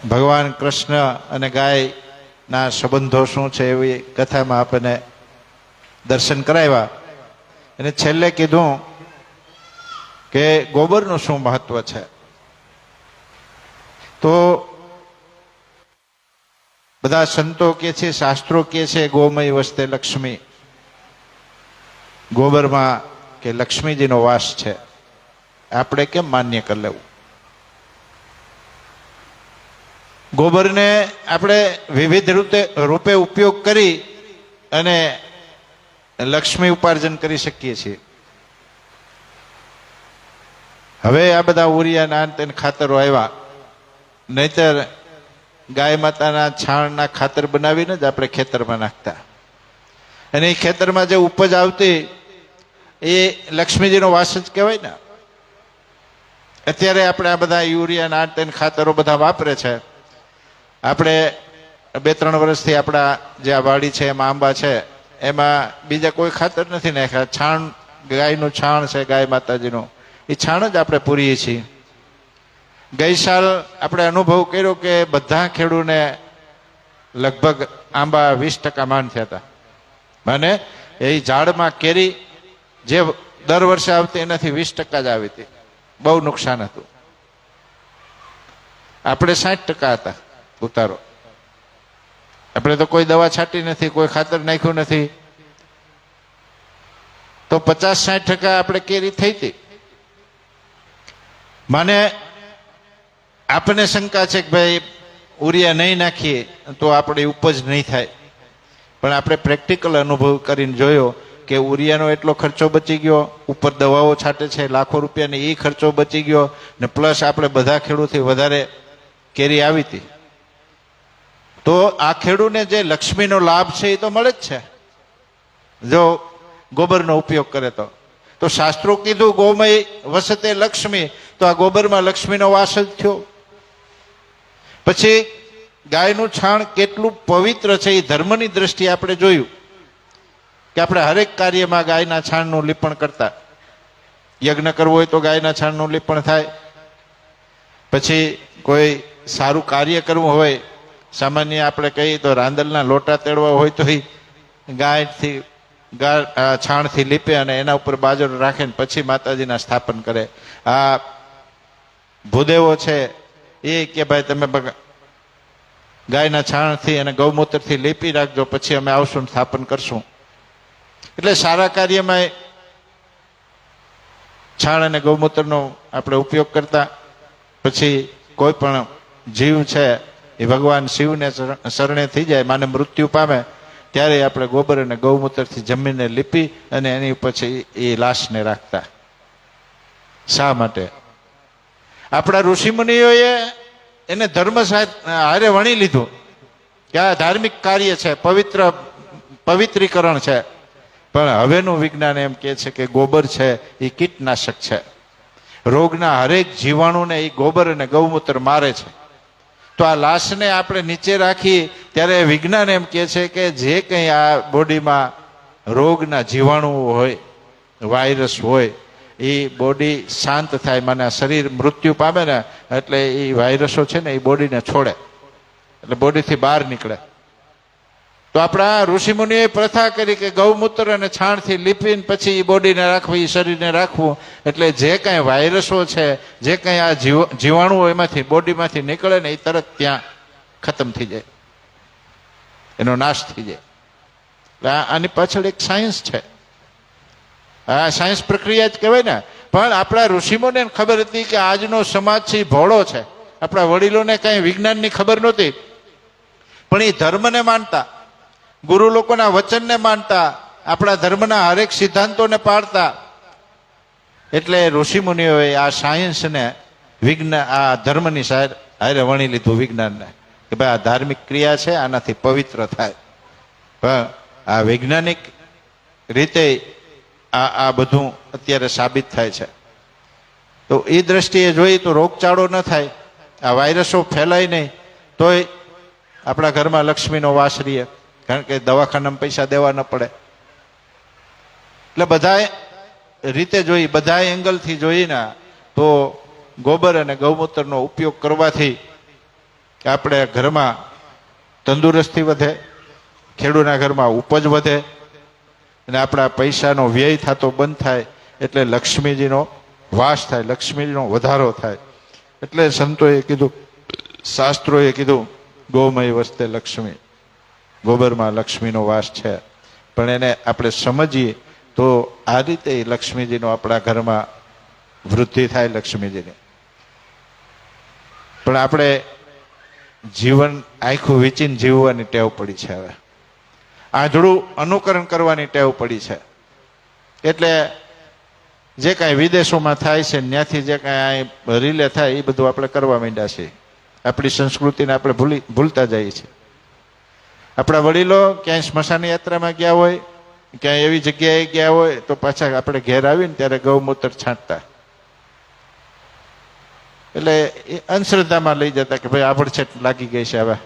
ભગવાન કૃષ્ણ અને ગાયના સંબંધો શું છે એવી કથામાં આપણને દર્શન કરાવ્યા. અને છેલ્લે કીધું કે ગોબરનું શું મહત્વ છે. તો બધા સંતો કે છે, શાસ્ત્રો કે છે, ગોમય વસ્તે લક્ષ્મી, ગોબરમાં કે લક્ષ્મીજીનો વાસ છે. આપણે કેમ માન્ય કરી લેવું? ગોબરને આપણે વિવિધ રૂપે ઉપયોગ કરી અને લક્ષ્મી ઉપાર્જન કરી શકીએ છીએ. હવે આ બધા ઉરિયા નાન તેન ખાતરો આવ્યા, નહીતર ગાય માતાના છાણના ખાતર બનાવીને જ આપણે ખેતરમાં નાખતા. અને એ ખેતરમાં જે ઉપજ આવતી એ લક્ષ્મીજીનો વાસ જ કહેવાય ને. અત્યારે આપણે આ બધા યુરિયા નાન તેન ખાતરો બધા વાપરે છે. આપણે 2-3 વર્ષથી આપણા જે આ વાડી છે એમાં આંબા છે, એમાં બીજા કોઈ ખાતર નથી નાખ્યા. છાણ, ગાયનું છાણ છે, ગાય માતાજીનું, એ છાણ જ આપણે પૂરીએ છીએ. ગઈ સાલ આપણે અનુભવ કર્યો કે બધા ખેડૂને લગભગ આંબા 20% માન થયા હતા. અને એ ઝાડમાં કેરી જે દર વર્ષે આવતી એનાથી 20% જ આવી હતી. બહુ નુકસાન હતું. આપણે 60% હતા ઉતારો. આપણે તો કોઈ દવા છાંટી નથી, કોઈ ખાતર નાખ્યું નથી, તો 50-60% આપણે કેરી થઈ હતી. મને આપણને શંકા છે કે ભાઈ ઉરિયા નહીં નાખીએ તો આપણી ઉપજ નહીં થાય. પણ આપણે પ્રેક્ટિકલ અનુભવ કરીને જોયો કે ઉરિયાનો એટલો ખર્ચો બચી ગયો, ઉપર દવાઓ છાંટે છે લાખો રૂપિયાની, એ ખર્ચો બચી ગયો, ને પ્લસ આપણે બધા ખેડૂતથી વધારે કેરી આવી હતી. તો આ ખેડૂતને જે લક્ષ્મીનો લાભ છે એ તો મળે જ છે જો ગોબરનો ઉપયોગ કરે તો. તો શાસ્ત્રો કીધું ગોમય વસતે લક્ષ્મી, તો આ ગોબરમાં લક્ષ્મીનો વાસ જ થયો. પછી ગાયનું છાણ કેટલું પવિત્ર છે એ ધર્મની દ્રષ્ટિએ આપણે જોયું કે આપણે હરેક કાર્યમાં ગાયના છાણનું લીપણ કરતા. યજ્ઞ કરવો હોય તો ગાયના છાણનું લીપણ થાય. પછી કોઈ સારું કાર્ય કરવું હોય, સામાન્ય આપણે કહીએ તો રાંદલના લોટા તેડવા હોય તો એ ગાયથી છાણથી લીપે અને એના ઉપર બાજરો રાખે ને પછી માતાજીના સ્થાપન કરે. આ ભૂદેવો છે એ કે ભાઈ તમે ગાયના છાણથી અને ગૌમૂત્રથી લીપી રાખજો, પછી અમે આવશું ને સ્થાપન કરશું. એટલે સારા કાર્યમાં છાણ અને ગૌમૂત્રનો આપણે ઉપયોગ કરતા. પછી કોઈ પણ જીવ છે એ ભગવાન શિવને શરણે થઈ જાય, માને મૃત્યુ પામે, ત્યારે આપણે ગોબર અને ગૌમૂત્રથી જમીનને લીપી અને એની પછી એ લાશને રાખતા. શા માટે? આપણા ઋષિમુનિઓએ એને ધર્મ હારે વણી લીધું કે આ ધાર્મિક કાર્ય છે, પવિત્રીકરણ છે. પણ હવેનું વિજ્ઞાન એમ કહે છે કે ગોબર છે એ કીટનાશક છે. રોગના હરેક જીવાણુને એ ગોબર અને ગૌમૂત્ર મારે છે. તો આ લાશને આપણે નીચે રાખી ત્યારે વિજ્ઞાન એમ કહે છે કે જે કંઈ આ બોડીમાં રોગના જીવાણુઓ હોય, વાયરસ હોય, એ બોડી શાંત થાય. મને શરીર મૃત્યુ પામે ને એટલે એ વાયરસો છે ને એ બોડીને છોડે, એટલે બોડીથી બહાર નીકળે. તો આપણા ઋષિમુનિએ પ્રથા કરી કે ગૌમૂત્ર અને છાણથી લીપીને પછી એ બોડીને રાખવું, એ શરીરને રાખવું. એટલે જે કાંઈ વાયરસો છે, જે કાંઈ આ જીવાણુઓ એમાંથી બોડીમાંથી નીકળે ને એ તરત ત્યાં ખતમ થઈ જાય, એનો નાશ થઈ જાય. એટલે આની પાછળ એક સાયન્સ છે. આ સાયન્સ પ્રક્રિયા જ કહેવાય ને. પણ આપણા ઋષિમુનિને ખબર હતી કે આજનો સમાજ છે એ ભોળો છે. આપણા વડીલોને કાંઈ વિજ્ઞાનની ખબર નહોતી, પણ એ ધર્મને માનતા, ગુરુ લોકોના વચનને માનતા, આપણા ધર્મના હરેક સિદ્ધાંતોને પાળતા. એટલે ઋષિમુનિઓએ આ સાયન્સને વિજ્ઞાન, આ ધર્મની હારે વણી લીધું વિજ્ઞાનને કે ભાઈ આ ધાર્મિક ક્રિયા છે, આનાથી પવિત્ર થાય. પણ આ વૈજ્ઞાનિક રીતે આ બધું અત્યારે સાબિત થાય છે. તો એ દ્રષ્ટિએ જોઈએ તો રોગચાળો ન થાય, આ વાયરસો ફેલાય નહીં, તોય આપણા ઘરમાં લક્ષ્મીનો વાસ રહીએ, કારણ કે દવાખાનામાં પૈસા દેવા ન પડે. એટલે બધા રીતે જોઈ, બધા એંગલથી જોઈને તો ગોબર અને ગૌમૂત્રનો ઉપયોગ કરવાથી કે આપણે ઘરમાં તંદુરસ્તી વધે, ખેડૂતના ઘરમાં ઉપજ વધે અને આપણા પૈસાનો વ્યય થતો બંધ થાય, એટલે લક્ષ્મીજીનો વાસ થાય, લક્ષ્મીજીનો વધારો થાય. એટલે સંતોએ કીધું, શાસ્ત્રોએ કીધું, ગૌમય વસ્તે લક્ષ્મી, ગોબરમાં લક્ષ્મીનો વાસ છે. પણ એને આપણે સમજીએ તો આ રીતે લક્ષ્મીજીનો આપણા ઘરમાં વૃદ્ધિ થાય, લક્ષ્મીજીની. પણ આપણે જીવન આખું વીચીને જીવવાની ટેવ પડી છે. હવે આંધળું અનુકરણ કરવાની ટેવ પડી છે. એટલે જે કાંઈ વિદેશોમાં થાય છે ત્યાંથી જે કાંઈ રીલે થાય એ બધું આપણે કરવા માંડ્યા છીએ. આપણી સંસ્કૃતિને આપણે ભૂલતા જઈએ છીએ. આપણા વડીલો ક્યાંય સ્મશાન યાત્રામાં ગયા હોય, ક્યાંય એવી જગ્યાએ ગયા હોય તો પાછા આપણે ઘેર આવીને ત્યારે ગૌમૂત્ર છાંટતા. એટલે એ અંધશ્રદ્ધામાં લઈ જતા કે ભાઈ આભડછેટ લાગી ગઈ છે, હવે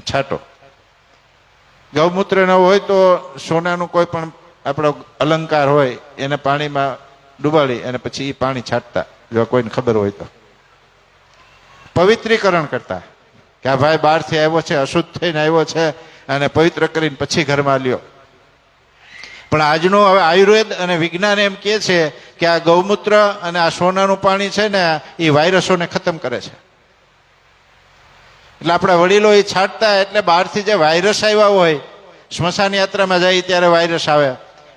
છાંટો. ગૌમૂત્ર ન હોય તો સોનાનું કોઈ પણ આપણો અલંકાર હોય એને પાણીમાં ડુબાડી અને પછી એ પાણી છાંટતા, જો કોઈને ખબર હોય તો. પવિત્રીકરણ કરતા કે આ ભાઈ બહારથી આવ્યો છે, અશુદ્ધ થઈને આવ્યો છે, અને પવિત્ર કરીને પછી ઘરમાં લ્યો. પણ આજનું હવે આયુર્વેદ અને વિજ્ઞાન એમ કહે છે કે આ ગૌમૂત્ર અને આ સોનાનું પાણી છે ને એ વાયરસોને ખતમ કરે છે. એટલે આપણા વડીલો એ છાંટતા, એટલે બહારથી જે વાયરસ આવ્યા હોય, સ્મશાન યાત્રામાં જાય ત્યારે વાયરસ આવે,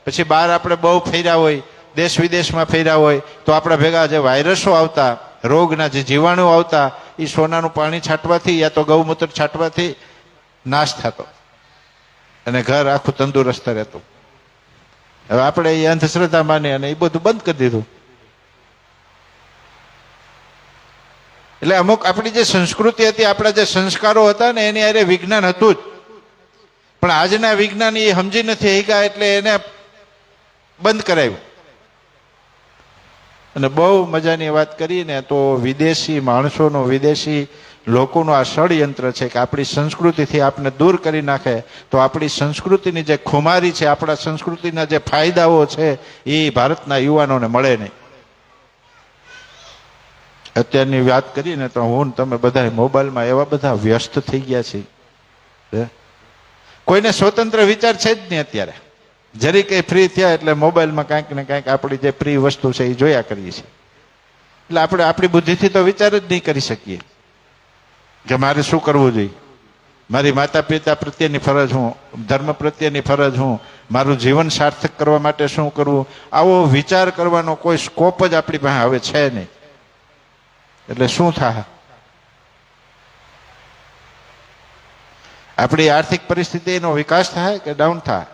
પછી બહાર આપણે બહુ ફર્યા હોય, દેશ વિદેશમાં ફર્યા હોય તો આપણા ભેગા જે વાયરસો આવતા, રોગના જે જીવાણુ આવતા, એ સોનાનું પાણી છાંટવાથી યા તો ગૌમૂત્ર છાંટવાથી નાશ થતો અને ઘર આખું તંદુરસ્ત રહેતું. હવે આપણે એ અંધશ્રદ્ધા માની અને એ બધું બંધ કરી દીધું. એટલે અમુક આપણી જે સંસ્કૃતિ હતી, આપણા જે સંસ્કારો હતા ને એની હારે વિજ્ઞાન હતું જ, પણ આજના વિજ્ઞાન એ સમજી નથી શક્યા એટલે એને બંધ કરાવ્યું. અને બહુ મજાની વાત કરીને તો વિદેશી માણસોનો, વિદેશી લોકોનું આ ષડયંત્ર છે કે આપણી સંસ્કૃતિથી આપણે દૂર કરી નાખે તો આપણી સંસ્કૃતિની જે ખુમારી છે, આપણા સંસ્કૃતિના જે ફાયદાઓ છે એ ભારતના યુવાનોને મળે નહીં. અત્યારની વાત કરીને તો હું તમે બધા મોબાઈલમાં એવા બધા વ્યસ્ત થઈ ગયા છે, કોઈને સ્વતંત્ર વિચાર છે જ નહીં અત્યારે. જરી કંઈ ફ્રી થયા એટલે મોબાઈલમાં કાંઈક ને કાંઈક આપણી જે પ્રિય વસ્તુ છે એ જોયા કરીએ છીએ. એટલે આપણે આપણી બુદ્ધિથી તો વિચાર જ નહીં કરી શકીએ કે મારે શું કરવું જોઈએ, મારી માતા પિતા પ્રત્યેની ફરજ હું, ધર્મ પ્રત્યેની ફરજ હું, મારું જીવન સાર્થક કરવા માટે શું કરવું. આવો વિચાર કરવાનો કોઈ સ્કોપ જ આપણી પાસે હવે છે નહીં. એટલે શું થાય? આપણી આર્થિક પરિસ્થિતિનો વિકાસ થાય કે ડાઉન થાય?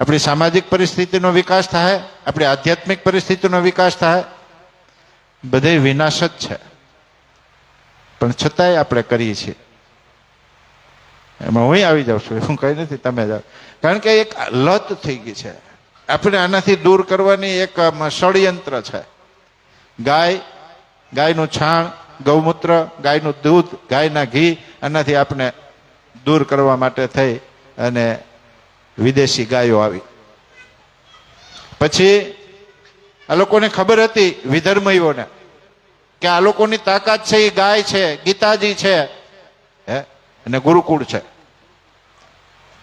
આપણી સામાજિક પરિસ્થિતિનો વિકાસ થાય? આપણી આધ્યાત્મિક પરિસ્થિતિનો વિકાસ થાય? બધે વિનાશ જ છે. પણ છતાંય આપણે કરીએ છીએ. એમાં હું આવી જાઉં છું, હું કઈ નથી, તમે જાઓ. કારણ કે એક લત થઈ ગઈ છે. આપણે આનાથી દૂર કરવાની એક ષડયંત્ર છે. ગાયનું છાણ, ગૌમૂત્ર, ગાયનું દૂધ, ગાયના ઘી, આનાથી આપણે દૂર કરવા માટે થઈ અને વિદેશી ગાયો આવી. પછી આ લોકોને ખબર હતી, વિધર્મીઓને, કે આ લોકોની તાકાત છે એ ગાય છે, ગીતાજી છે અને ગુરુકુળ છે.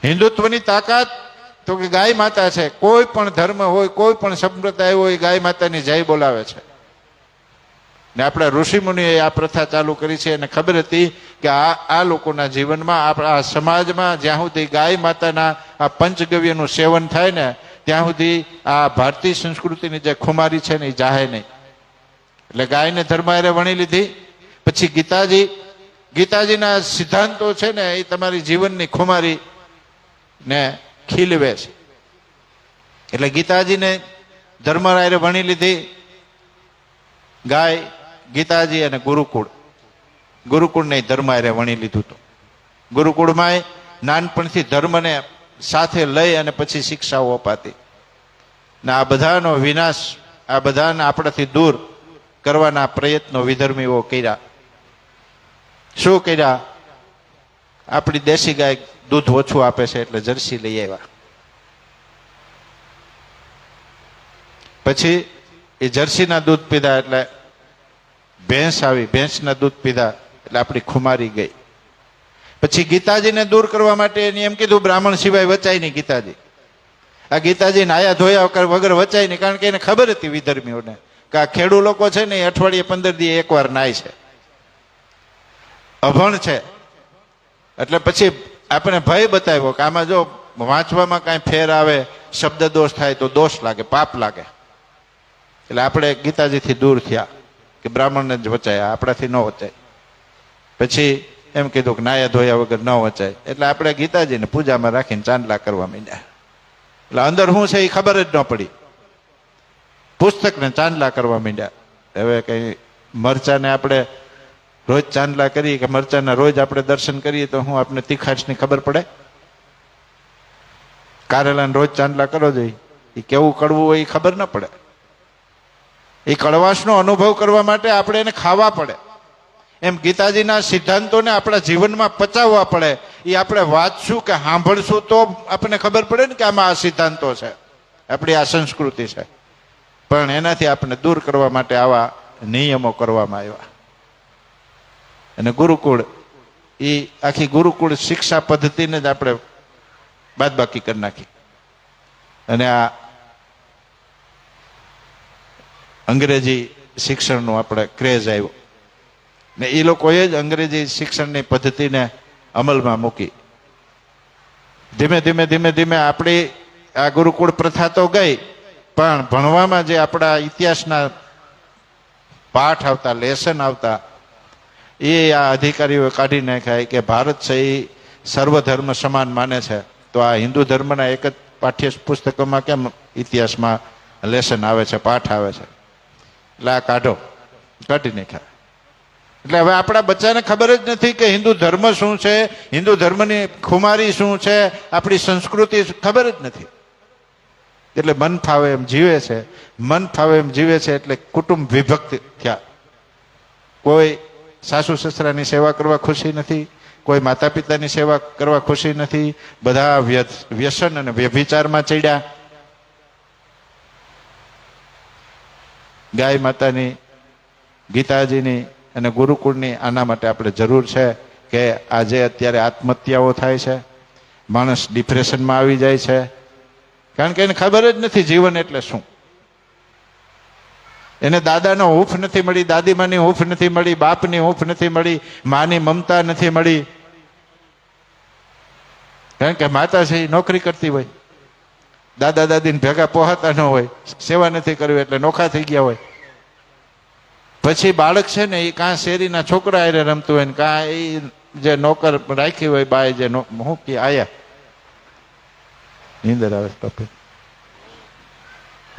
હિન્દુત્વની તાકાત તો કે ગાય માતા છે. કોઈ પણ ધર્મ હોય, કોઈ પણ સંપ્રદાય હોય, ગાય માતાની જય બોલાવે છે. ને આપણા ઋષિમુનિએ આ પ્રથા ચાલુ કરી છે. અને ખબર હતી કે આ લોકોના જીવનમાં, આપણા સમાજમાં જ્યાં સુધી ગાય માતાના આ પંચગવ્યનું સેવન થાય ને ત્યાં સુધી આ ભારતીય સંસ્કૃતિની જે ખુમારી છે ને એ જાહે નહીં. એટલે ગાયને ધર્માયરે વણી લીધી. પછી ગીતાજીના સિદ્ધાંતો છે ને એ તમારી જીવનની ખુમારી ને ખીલવે છે. એટલે ગીતાજીને ધર્મરાયરે વણી લીધી. ગાય, ગીતાજી અને ગુરુકુળને ધર્માયરે વણી લીધું હતું. ગુરુકુળમાં નાનપણથી ધર્મને સાથે લઈ અને પછી શિક્ષાઓ અપાતી. ને આ બધાનો વિનાશ, આ બધાને આપણાથી દૂર કરવાના પ્રયત્નો વિધર્મીઓ કર્યા. શું કર્યા? આપણી દેશી ગાય દૂધ ઓછું આપે છે એટલે જર્સી લઈ આવ્યા. પછી એ જર્સીના દૂધ પીધા એટલે ભેંસ આવી, ભેંસના દૂધ પીધા એટલે આપણી ખુમારી ગઈ. પછી ગીતાજીને દૂર કરવા માટે એને એમ કીધું બ્રાહ્મણ સિવાય વચાય નહીં ગીતાજી. આ ગીતાજી નાયા ધોયા વગર વચાય નહીં, કારણ કે એને ખબર હતી વિધર્મીઓને કે આ ખેડૂ લોકો છે ને એ અઠવાડિયે 15 દી એકવાર નાય છે, અભણ છે. એટલે પછી આપણે ભય બતાવ્યો કે આમાં જો વાંચવામાં કાંઈ ફેર આવે, શબ્દ દોષ થાય તો દોષ લાગે, પાપ લાગે. એટલે આપણે ગીતાજીથી દૂર થયા કે બ્રાહ્મણને જ વચાય, આપણાથી ન વચાય. પછી એમ કીધું કે નાયા ધોયા વગર ન વચાય. એટલે આપણે ગીતાજીને પૂજામાં રાખીને ચાંદલા કરવા માંડ્યા. એટલે અંદર શું છે એ ખબર જ ન પડી, પુસ્તકને ચાંદલા કરવા માંડ્યા. હવે કઈ મરચાને આપણે રોજ ચાંદલા કરીએ કે મરચાના રોજ આપણે દર્શન કરીએ તો હું આપણે તીખાશની ખબર પડે? કારેલાને રોજ ચાંદલા કરો જોઈએ, એ કેવું કડવું હોય એ ખબર ન પડે. એ કડવાશનો અનુભવ કરવા માટે આપણે એને ખાવા પડે. એમ ગીતાજીના સિદ્ધાંતોને આપણા જીવનમાં પચાવવા પડે. એ આપણે વાંચશું કે સાંભળશું તો આપણને ખબર પડે ને કે આમાં આ સિદ્ધાંતો છે, આપણી આ સંસ્કૃતિ છે. પણ એનાથી આપણે દૂર કરવા માટે આવા નિયમો કરવામાં આવ્યા. અને ગુરુકુળ, એ આખી ગુરુકુળ શિક્ષા પદ્ધતિને જ આપણે બાદબાકી કરી નાખી. અને આ અંગ્રેજી શિક્ષણનો આપણે ક્રેઝ આવ્યો ને એ લોકોએ જ અંગ્રેજી શિક્ષણની પદ્ધતિને અમલમાં મૂકી. ધીમે ધીમે ધીમે ધીમે આપણી આ ગુરુકુળ પ્રથા તો ગઈ, પણ ભણવામાં જે આપણા ઇતિહાસના પાઠ આવતા, લેસન આવતા, એ આ અધિકારીઓ કાઢી નાખ્યા કે ભારત છે એ સર્વધર્મ સમાન માને છે, તો આ હિન્દુ ધર્મના એક જ પાઠ્ય પુસ્તકોમાં કેમ ઇતિહાસમાં લેસન આવે છે, પાઠ આવે છે? એટલે આ કાઢી નાખ્યા. એટલે હવે આપણા બચ્ચાને ખબર જ નથી કે હિન્દુ ધર્મ શું છે, હિન્દુ ધર્મની ખુમારી શું છે, આપણી સંસ્કૃતિ ખબર જ નથી. એટલે મન ફાવે એમ જીવે છે, મન ફાવે એમ જીવે છે. એટલે કુટુંબ વિભક્ત થયા. કોઈ સાસુ સસરાની સેવા કરવા ખુશી નથી, કોઈ માતા પિતાની સેવા કરવા ખુશી નથી, બધા વ્યસન અને વ્યભિચારમાં ચડ્યા. ગાય માતાની, ગીતાજીની અને ગુરુકુળની આના માટે આપણે જરૂર છે કે આજે અત્યારે આત્મહત્યાઓ થાય છે, માણસ ડિપ્રેશનમાં આવી જાય છે, કારણ કે એને ખબર જ નથી જીવન એટલે શું. એને દાદાનો હૂંફ નથી મળી, દાદીમાની હૂંફ નથી મળી, બાપની હૂંફ નથી મળી, માની મમતા નથી મળી. કારણ કે માતા છે એ નોકરી કરતી હોય, દાદા દાદીને ભેગા પહોંચતા ન હોય, સેવા નથી કરવી એટલે નોખા થઈ ગયા હોય. પછી બાળક છે ને એ કાં શેરીના છોકરા હારે રમતું હોય ને કાં એ જે નોકર રાખી હોય બાય જે હું કે આયા નીંદર આવે પપ્પે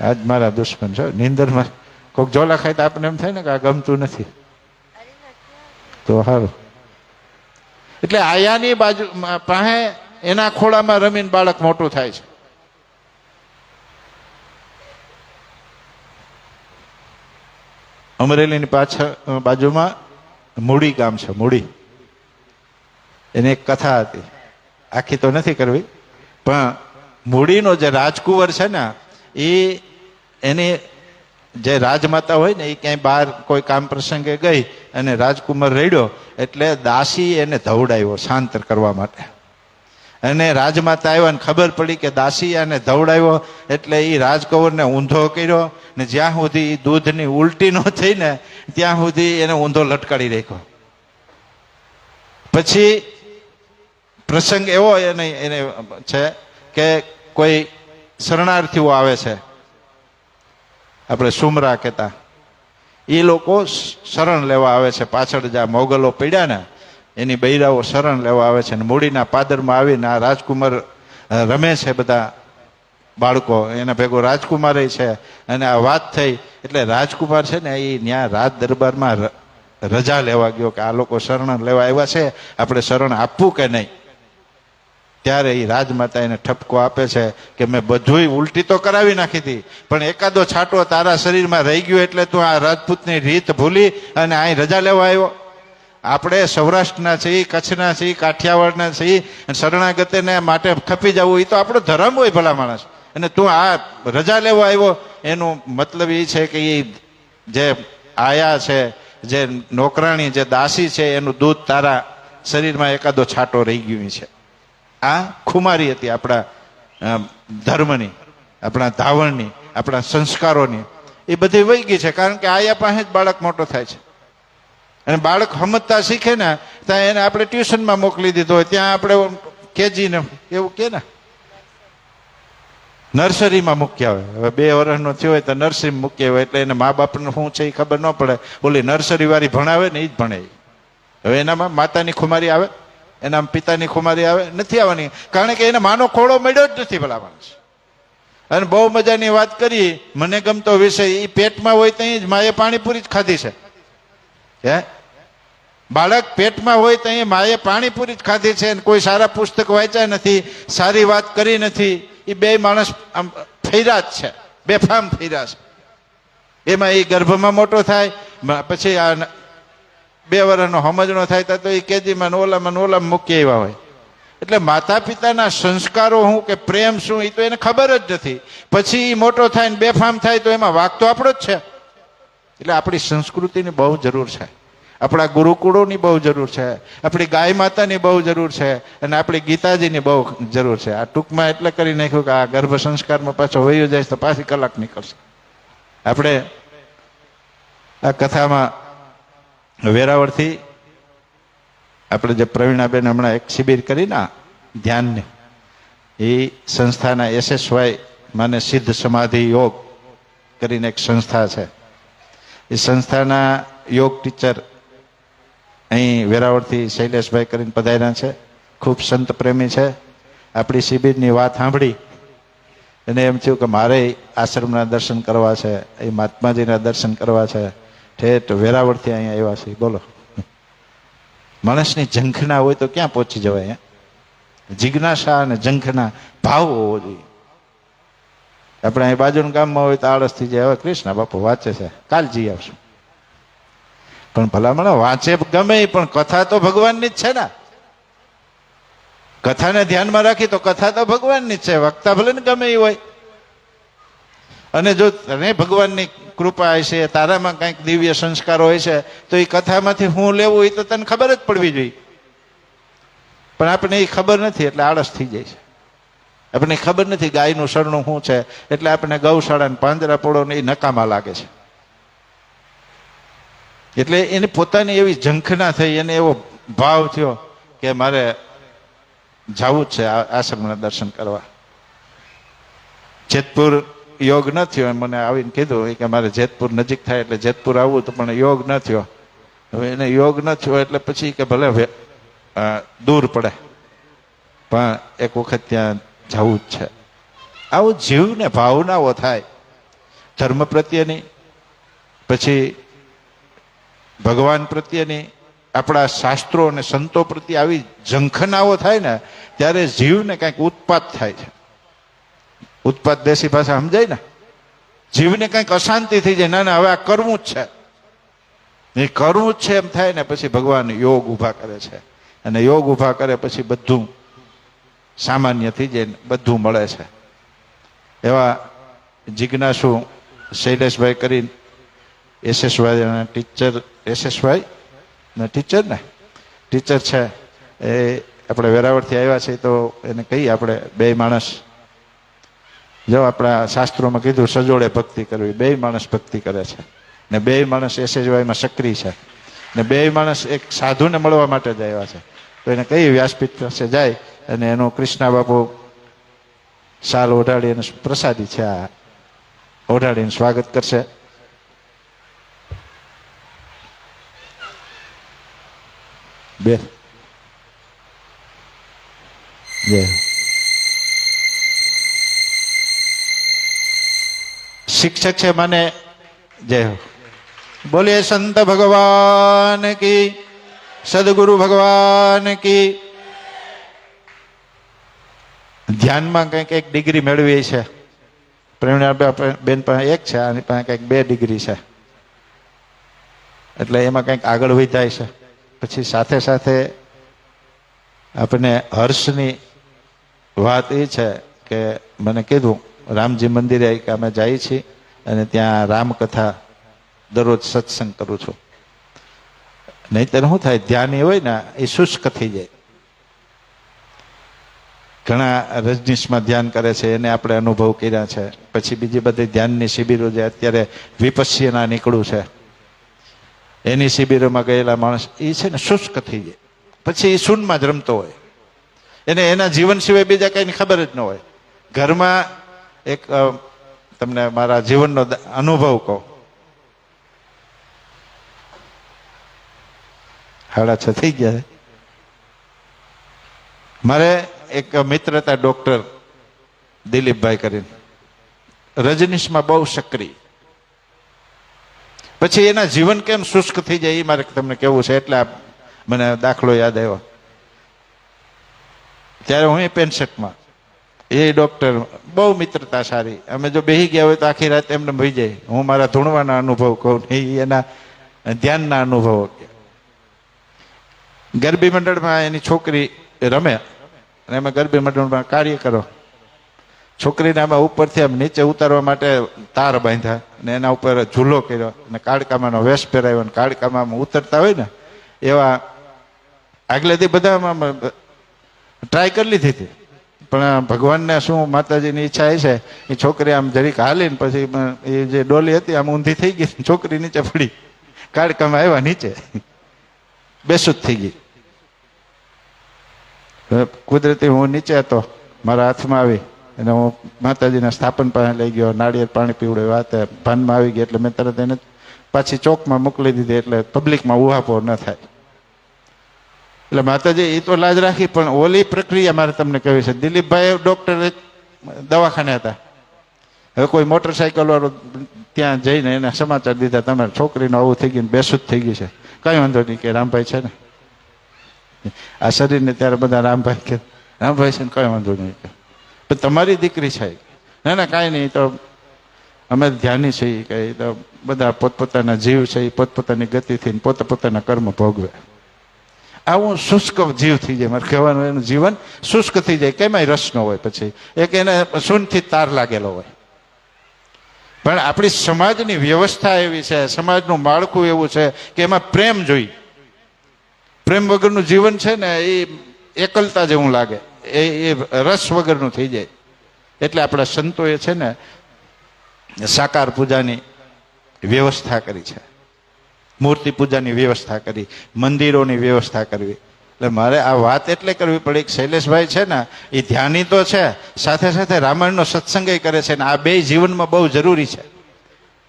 આજ મારા દુશ્મન છે, નીંદરમાં કોઈક ઝોલા ખાય તો આપણને એમ થાય ને કે આ ગમતું નથી તો સારું. એટલે આયાની બાજુ પાસે એના ખોળામાં રમીને બાળક મોટું થાય છે. અમરેલીની પાછળ બાજુમાં મૂડી ગામ છે, મૂડી. એની એક કથા હતી, આખી તો નથી કરવી, પણ મૂડીનો જે રાજકુંવર છે ને એ એની જે રાજમાતા હોય ને એ ક્યાંય બહાર કોઈ કામ પ્રસંગે ગઈ અને રાજકુમાર રેડ્યો એટલે દાસી એને ધવડાવ્યો શાંત કરવા માટે. અને રાજમાતા આવ્યા ને ખબર પડી કે દાસી આને ધવડાવ્યો એટલે એ રાજકુંવરને ઊંધો કર્યો ને જ્યાં સુધી દૂધની ઉલટી ન થઈ ને ત્યાં સુધી એને ઊંધો લટકાડી રાખ્યો. પછી પ્રસંગ એવો એને છે કે કોઈ શરણાર્થીઓ આવે છે, આપણે સુમરા કહેતા, એ લોકો શરણ લેવા આવે છે. પાછળ જ્યાં મોગલો પડ્યા ને એની બૈરાઓ શરણ લેવા આવે છે. મૂડીના પાદરમાં આવીને આ રાજકુમાર રમે છે, બધા બાળકો એના ભેગો રાજકુમાર છે. અને આ વાત થઈ એટલે રાજકુમાર છે ને એ ત્યાં રાજ દરબારમાં રજા લેવા ગયો કે આ લોકો શરણ લેવા આવ્યા છે, આપણે શરણ આપવું કે નહીં. ત્યારે એ રાજમાતા એને ઠપકો આપે છે કે મેં બધુંય ઉલટી તો કરાવી નાખી હતી, પણ એકાદો છાંટો તારા શરીરમાં રહી ગયો એટલે તું આ રાજપૂતની રીત ભૂલી અને અહીં રજા લેવા આવ્યો. આપણે સૌરાષ્ટ્રના છીએ, કચ્છના છીએ, કાઠિયાવાડના છીએ, શરણાગતને માટે ખપી જવું એ તો આપણો ધર્મ હોય ભલા માણસ. અને તું આ રજા લેવા આવ્યો એનો મતલબ એ છે કે એ જે આયા છે જે નોકરાણી જે દાસી છે એનું દૂધ તારા શરીરમાં એકાદો છાંટો રહી ગયું છે. આ ખુમારી હતી આપણા ધર્મની, આપણા ધાવણની, આપણા સંસ્કારોની. એ બધી વહી ગઈ છે, કારણ કે આયા પાસે જ બાળક મોટો થાય છે. અને બાળક સમજતા શીખે ને ત્યાં એને આપણે ટ્યુશનમાં મોકલી દીધો હોય, ત્યાં આપણે કેજી ને એવું કે ને નર્સરીમાં મૂક્યા હોય. હવે 2 વર્ષનો થયો હોય તો નર્સરીમાં મૂક્યા હોય, એટલે એને મા બાપને શું છે એ ખબર ન પડે. ઓલી નર્સરી વાળી ભણાવે ને એ જ ભણે. હવે એનામાં માતાની ખુમારી આવે, એનામાં પિતાની ખુમારી આવે? નથી આવવાની, કારણ કે એને માનો ખોળો મળ્યો જ નથી ભલા માણસ. અને બહુ મજાની વાત કરી, મને ગમતો વિષય, એ પેટમાં હોય ત્યાં જ માએ પાણીપુરી જ ખાધી છે. હે, બાળક પેટમાં હોય તો એ માએ પાણીપુરી જ ખાધી છે, કોઈ સારા પુસ્તક વાંચ્યા નથી, સારી વાત કરી નથી. એ 2 માણસ આમ ફર્યા જ છે, બેફામ ફર્યા છે. એમાં એ ગર્ભમાં મોટો થાય, પછી આ 2 વર્ષનો સમજણો થાય તો એ કેજીમાં ઓલામાં મૂકી આવ્યા હોય. એટલે માતા પિતાના સંસ્કારો શું કે પ્રેમ શું એ તો એને ખબર જ નથી. પછી એ મોટો થાય ને બેફામ થાય તો એમાં વાક તો આપણો જ છે. એટલે આપણી સંસ્કૃતિની બહુ જરૂર છે, આપણા ગુરુકુળોની બહુ જરૂર છે, આપણી ગાય માતાની બહુ જરૂર છે, અને આપણી ગીતાજીની બહુ જરૂર છે. આ ટૂંકમાં એટલે કરી નાખ્યું કે આ ગર્ભ સંસ્કારમાં પાછો વયો જાય તો પાછી કલાક નીકળશે. આપણે આ કથામાં વેરાવળથી આપણે જે પ્રવીણાબેન હમણાં એક શિબિર કરી ને ધ્યાનની, એ સંસ્થાના SSY માને સિદ્ધ સમાધિ યોગ કરીને એક સંસ્થા છે. એ સંસ્થાના યોગ ટીચર અહીં વેરાવળથી શૈલેષભાઈ કરીને પધાર્યા છે. ખૂબ સંત પ્રેમી છે. આપણી શિબિરની વાત સાંભળી અને એમ થયું કે મારે આશ્રમના દર્શન કરવા છે, એ મહાત્માજીના દર્શન કરવા છે. ઠેઠ વેરાવળથી અહીંયા આવ્યા છે. બોલો, માણસની ઝંખના હોય તો ક્યાં પહોંચી જવાય? જિજ્ઞાસા અને ઝંખના ભાવ હોવો જોઈએ. આપણે અહીં બાજુના ગામમાં હોય તો આળસ થઈ જાય, હવે કૃષ્ણ બાપુ વાંચે છે, કાલ જઈ આવશું. પણ ભલામણ વાંચે ગમે, પણ કથા તો ભગવાનની જ છે ને. કથાને ધ્યાનમાં રાખી તો કથા તો ભગવાનની જ છે. વક્તા ભલે ને ગમે એ હોય, અને જો તને ભગવાનની કૃપા હશે, તારામાં કંઈક દિવ્ય સંસ્કારો હોય છે, તો એ કથામાંથી હું લેવું એ તો તને ખબર જ પડવી જોઈએ. પણ આપણે એ ખબર નથી એટલે આળસ થઈ જાય છે. આપણને ખબર નથી ગાયનું શરણું શું છે, એટલે આપણે ગૌશાળા પાંજરાપોળો ને એ નકામા લાગે છે. એટલે એની પોતાની એવી ઝંખના થઈ, એને એવો ભાવ થયો કે મારે જવું જ છે આશ્રમના દર્શન કરવા. જેતપુર યોગ ન થયો, મને આવીને કીધું કે મારે જેતપુર નજીક થાય એટલે જેતપુર આવવું, તો પણ યોગ ન થયો. હવે એને યોગ ન થયો એટલે પછી કે ભલે દૂર પડે પણ એક વખત ત્યાં જવું જ છે. આવું જીવને ભાવનાઓ થાય ધર્મ પ્રત્યેની, પછી ભગવાન પ્રત્યેની, આપણા શાસ્ત્રો અને સંતો પ્રત્યે આવી ઝંખનાઓ થાય ને ત્યારે જીવને કંઈક ઉત્પાત થાય છે. ઉત્પાત દેશી ભાષા સમજાય ને? જીવને કંઈક અશાંતિ થઈ જાય. ના હવે આ કરવું જ છે, એ કરવું જ છે એમ થાય ને પછી ભગવાન યોગ ઊભા કરે છે. અને યોગ ઊભા કરે પછી બધું સામાન્ય થઈ જાય, બધું મળે છે. એવા જિજ્ઞાસુ શૈલેષભાઈ કરીને SSY ટીચર, SSY ને ટીચર છે, એ આપણે વેરાવળથી આવ્યા છે. તો એને કહીએ આપણે 2 માણસ, જો આપણા શાસ્ત્રોમાં કીધું સજોડે ભક્તિ કરવી, 2 માણસ ભક્તિ કરે છે ને 2 માણસ SSYમાં સક્રિય છે ને 2 માણસ એક સાધુને મળવા માટે જ આવ્યા છે. તો એને કઈ વ્યાસપીઠ પાસે જાય અને એનું કૃષ્ણા બાપુ શાલ ઓઢાડી અને પ્રસાદી છે આ ઓઢાડીને સ્વાગત કરશે. બે જય શિક્ષક છે મને જય હો. બોલીએ સંત ભગવાન કી, સદગુરુ ભગવાન કી. ધ્યાનમાં કંઈક 1 ડિગ્રી મેળવી છે. બેન પાસે 1 છે, આની પાસે કંઈક 2 ડિગ્રી છે. એટલે એમાં કંઈક આગળ વધાય છે. પછી સાથે સાથે આપણે હર્ષની વાત એ છે કે મને કીધું રામજી મંદિરે કે અમે જઈએ છીએ અને ત્યાં રામકથા દરરોજ સત્સંગ કરું છું. નહીંતર શું થાય, ધ્યાની હોય ને એ શુષ્ક થઈ જાય. ઘણા રજનીશમાં ધ્યાન કરે છે, એને આપણે અનુભવ કર્યા છે. પછી બીજી બધી ધ્યાનની શિબિરો જે અત્યારે વિપસ્યના નીકળ્યું છે, એની શિબિરોમાં ગયેલા માણસ એ છે ને શુષ્ક થઈ જાય. પછી એ શૂન્યમાં જ રમતો હોય, એને એના જીવન સિવાય બીજા કંઈની ખબર જ ન હોય. ઘરમાં એક તમને મારા જીવનનો અનુભવ કહું. 6:30 થઈ ગયા. મારે એક મિત્ર હતા ડોક્ટર દિલીપભાઈ કરીને, રજનીશમાં બહુ સક્રિય. પછી એના જીવન કેમ શુષ્ક થઈ જાય એ મારે તમને કેવું છે, એટલે મને દાખલો યાદ આવ્યો. ત્યારે હું 65માં, એ ડોક્ટર, બહુ મિત્રતા સારી. અમે જો બેસી ગયા હોય તો આખી રાત એમને ભઈ જાય. હું મારા ધૂણવાના અનુભવ કહું, એ એના ધ્યાનના અનુભવો. ગરબી મંડળમાં એની છોકરી રમે અને અમે ગરબી મંડળમાં કાર્ય કરો. છોકરીને આમાં ઉપરથી આમ નીચે ઉતારવા માટે તાર બાંધ્યા અને એના ઉપર ઝૂલો કર્યો અને કાળકામાનો વેશ પહેરાવ્યો અને કાળકામાં ઉતરતા હોય ને એવા આગલેથી બધા ટ્રાય કરી લીધી હતી. પણ ભગવાનને શું, માતાજીની ઈચ્છા એ છે, એ છોકરી આમ જરીક હાલીને પછી એ જે ડોલી હતી આમ ઊંધી થઈ ગઈ, છોકરી નીચે પડી, કાળકામાં આવ્યા નીચે બેસુદ થઈ ગઈ. કુદરતી હું નીચે હતો, મારા હાથમાં આવી અને હું માતાજીના સ્થાપન પાસે લઈ ગયો, નાળિયેર પાણી પીવડ્યું. વાત ભાનમાં આવી ગઈ એટલે મેં તરત એને પાછી ચોકમાં મોકલી દીધી, એટલે પબ્લિકમાં ઉહાપો ન થાય. એટલે માતાજી એ તો લાજ રાખી, પણ ઓલી પ્રક્રિયા મારે તમને કહી છે. દિલીપભાઈ ડોક્ટર દવાખાને હતા. હવે કોઈ મોટરસાઇકલ વાળો ત્યાં જઈને એને સમાચાર દીધા, તમારી છોકરીનું આવું થઈ ગયું, બેસુદ થઈ ગઈ છે. કઈ વાંધો નહીં કે રામભાઈ છે ને આ શરીરને, ત્યારે બધા રામભાઈ કે રામભાઈ છે ને, કઈ વાંધો નહીં કે પણ તમારી દીકરી છે. ના ના કાંઈ નહીં, તો અમે ધ્યાની છીએ કે તો બધા પોતપોતાના જીવ છે, એ પોતપોતાની ગતિથી પોતપોતાના કર્મ ભોગવે. આવું શુષ્ક જીવ થઈ જાય. મારે કહેવાનું એનું જીવન શુષ્ક થઈ જાય, કેમાંય રસ ન હોય. પછી એક એને શૂન્યથી તાર લાગેલો હોય. પણ આપણી સમાજની વ્યવસ્થા એવી છે, સમાજનું માળખું એવું છે કે એમાં પ્રેમ જોઈ. પ્રેમ વગરનું જીવન છે ને એ એકલતા જેવું લાગે, એ રસ વગરનું થઈ જાય. એટલે આપણા સંતોએ છે ને સાકાર પૂજાની વ્યવસ્થા કરી છે, મૂર્તિ પૂજાની વ્યવસ્થા કરી, મંદિરોની વ્યવસ્થા કરવી. એટલે મારે આ વાત એટલે કરવી પડી કે શૈલેષભાઈ છે ને એ ધ્યાની તો છે, સાથે સાથે રામાયણનો સત્સંગ કરે છે. ને આ બે જીવનમાં બહુ જરૂરી છે.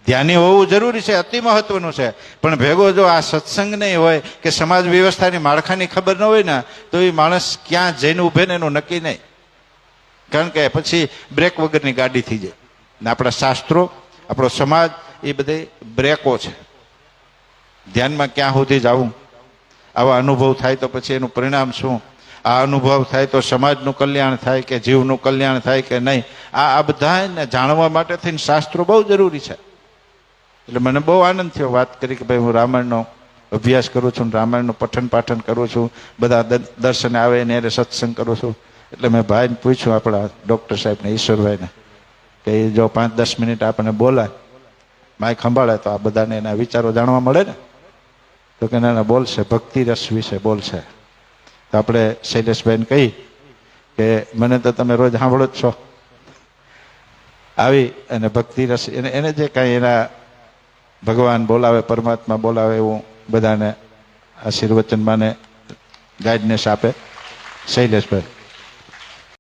ધ્યાની હોવું જરૂરી છે, અતિ મહત્વનું છે. પણ ભેગો જો આ સત્સંગ નહીં હોય કે સમાજ વ્યવસ્થાની માળખાની ખબર ન હોય ને, તો એ માણસ ક્યાં જઈને ઉભે ને એનું નક્કી નહીં. કારણ કે પછી બ્રેક વગરની ગાડી થઈ જાય. ને આપણા શાસ્ત્રો, આપણો સમાજ એ બધી બ્રેકો છે. ધ્યાનમાં ક્યાં સુધી જવું, આવા અનુભવ થાય તો પછી એનું પરિણામ શું, આ અનુભવ થાય તો સમાજનું કલ્યાણ થાય કે જીવનું કલ્યાણ થાય કે નહીં, આ બધાને જાણવા માટે થઈને શાસ્ત્રો બહુ જરૂરી છે. એટલે મને બહુ આનંદ થયો વાત કરી કે ભાઈ હું રામાયણનો અભ્યાસ કરું છું, રામાયણનું પઠન પાઠન કરું છું, બધા દર્શને આવે ને એને સત્સંગ કરું છું. એટલે મેં ભાઈને પૂછ્યું, આપણા ડૉક્ટર સાહેબને, ઈશ્વરભાઈને, કે એ જો 5-10 મિનિટ આપણને બોલાય, માઇક સંભાળે તો આ બધાને એના વિચારો જાણવા મળે ને. તો કે ના બોલશે, ભક્તિ રસ વિશે બોલશે. તો આપણે શૈલેષભાઈને કહી કે મને તો તમે રોજ સાંભળો જ છો, આવી અને ભક્તિ રસ એને જે કાંઈ એના ભગવાન બોલાવે, પરમાત્મા બોલાવે એવું બધાને આશીર્વચન માને ગાઈડનેસ આપે શૈલેષભાઈ.